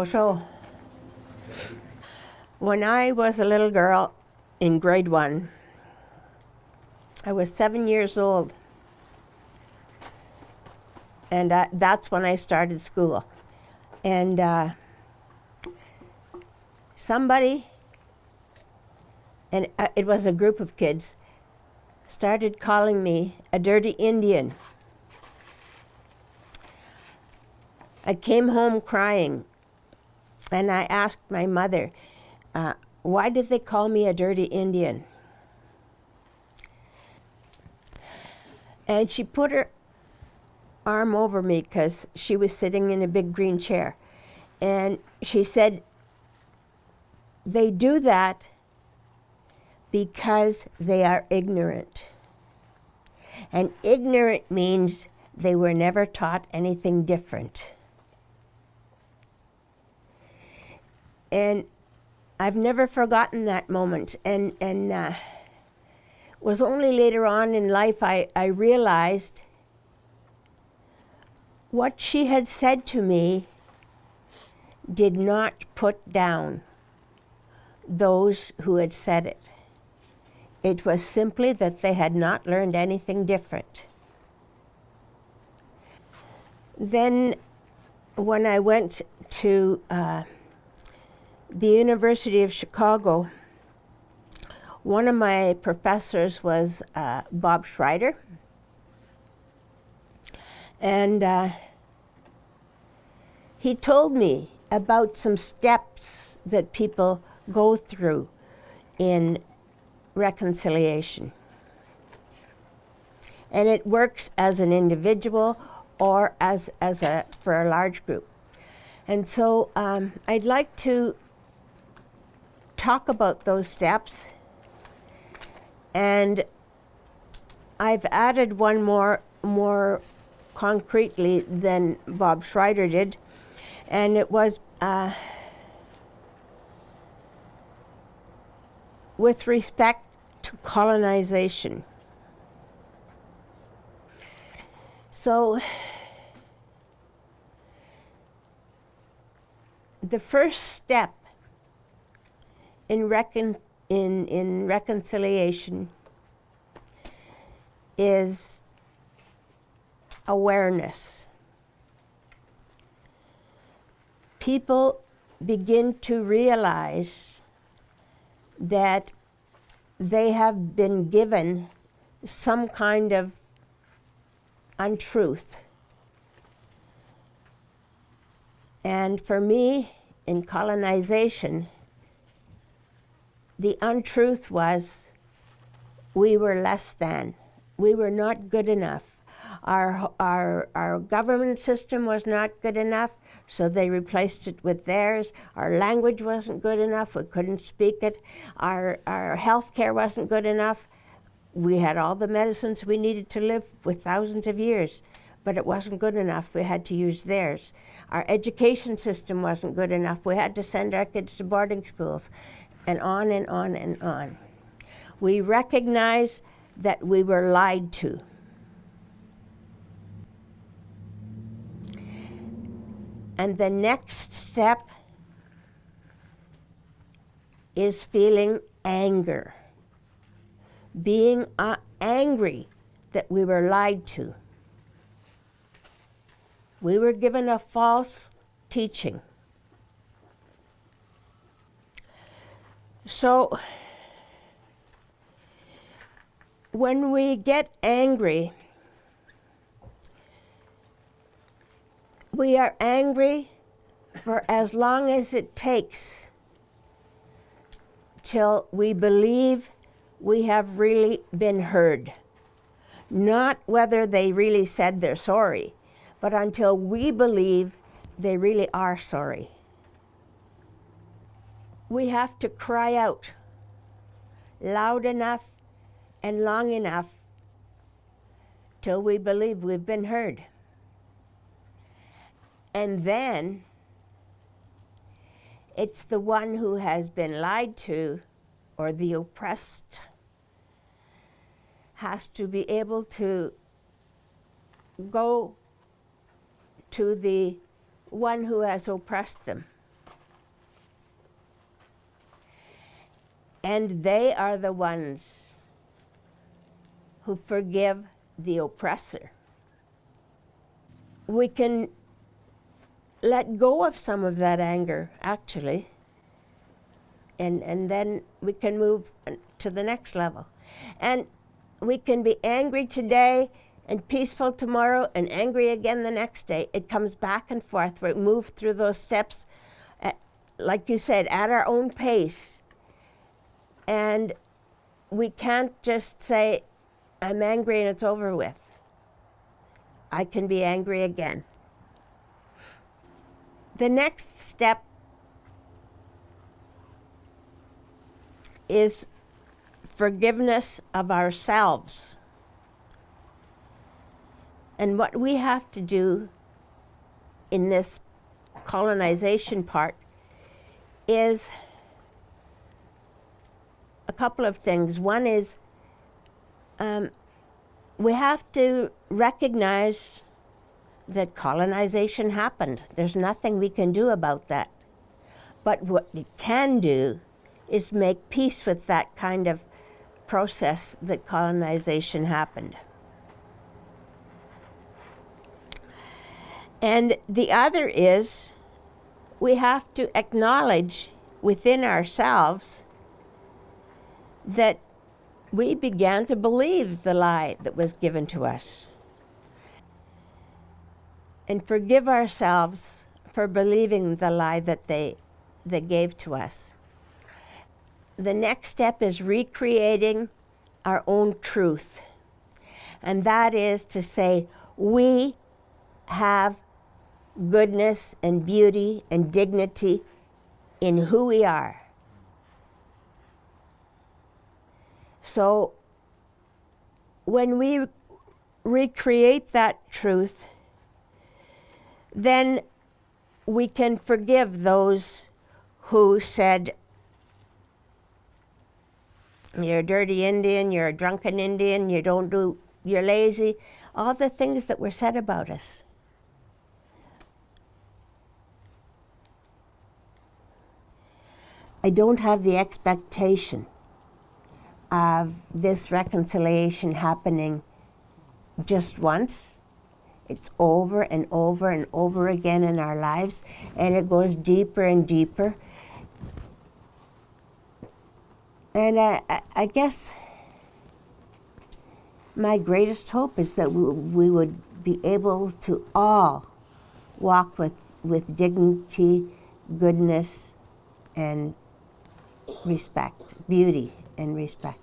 Bonjour. When I was a little girl in grade 1, I was 7 years old, and that's when I started school. And somebody, and it was a group of kids, started calling me a dirty Indian. I came home crying, and I asked my mother, why did they call me a dirty Indian? And she put her arm over me because she was sitting in a big green chair. And she said, they do that because they are ignorant. And ignorant means they were never taught anything different. And I've never forgotten that moment. And was only later on in life I realized what she had said to me did not put down those who had said it. It was simply that they had not learned anything different. Then when I went to the University of Chicago, one of my professors was Bob Schreider. And he told me about some steps that people go through in reconciliation. And it works as an individual or for a large group. And so I'd like to talk about those steps. And I've added one more concretely than Bob Schreider did, and it was with respect to colonization. So the first step in reconciliation is awareness. People begin to realize that they have been given some kind of untruth. And for me, in colonization, the untruth was we were less than. We were not good enough. Our government system was not good enough, so they replaced it with theirs. Our language wasn't good enough, we couldn't speak it. Our health care wasn't good enough. We had all the medicines we needed to live with thousands of years, but it wasn't good enough, we had to use theirs. Our education system wasn't good enough, we had to send our kids to boarding schools, and on and on and on. We recognize that we were lied to. And the next step is feeling anger. Being angry that we were lied to. We were given a false teaching. So when we get angry, we are angry for as long as it takes till we believe we have really been heard. Not whether they really said they're sorry, but until we believe they really are sorry. We have to cry out loud enough and long enough till we believe we've been heard. And then it's the one who has been lied to, or the oppressed, has to be able to go to the one who has oppressed them And they are the ones who forgive the oppressor. We can let go of some of that anger, actually, and then we can move to the next level. And we can be angry today and peaceful tomorrow and angry again the next day. It comes back and forth. We move through those steps, like you said, at our own pace. And we can't just say, I'm angry and it's over with. I can be angry again. The next step is forgiveness of ourselves. And what we have to do in this colonization part is a couple of things. One is we have to recognize that colonization happened. There's nothing we can do about that. But what we can do is make peace with that kind of process that colonization happened. And the other is we have to acknowledge within ourselves that we began to believe the lie that was given to us. And forgive ourselves for believing the lie that they gave to us. The next step is recreating our own truth. And that is to say, we have goodness and beauty and dignity in who we are. So when we recreate that truth, then we can forgive those who said, you're a dirty Indian, you're a drunken Indian, you're lazy, all the things that were said about us. I don't have the expectation of this reconciliation happening just once. It's over and over and over again in our lives, and it goes deeper and deeper. And I guess my greatest hope is that we would be able to all walk with dignity, goodness, and respect, beauty and respect.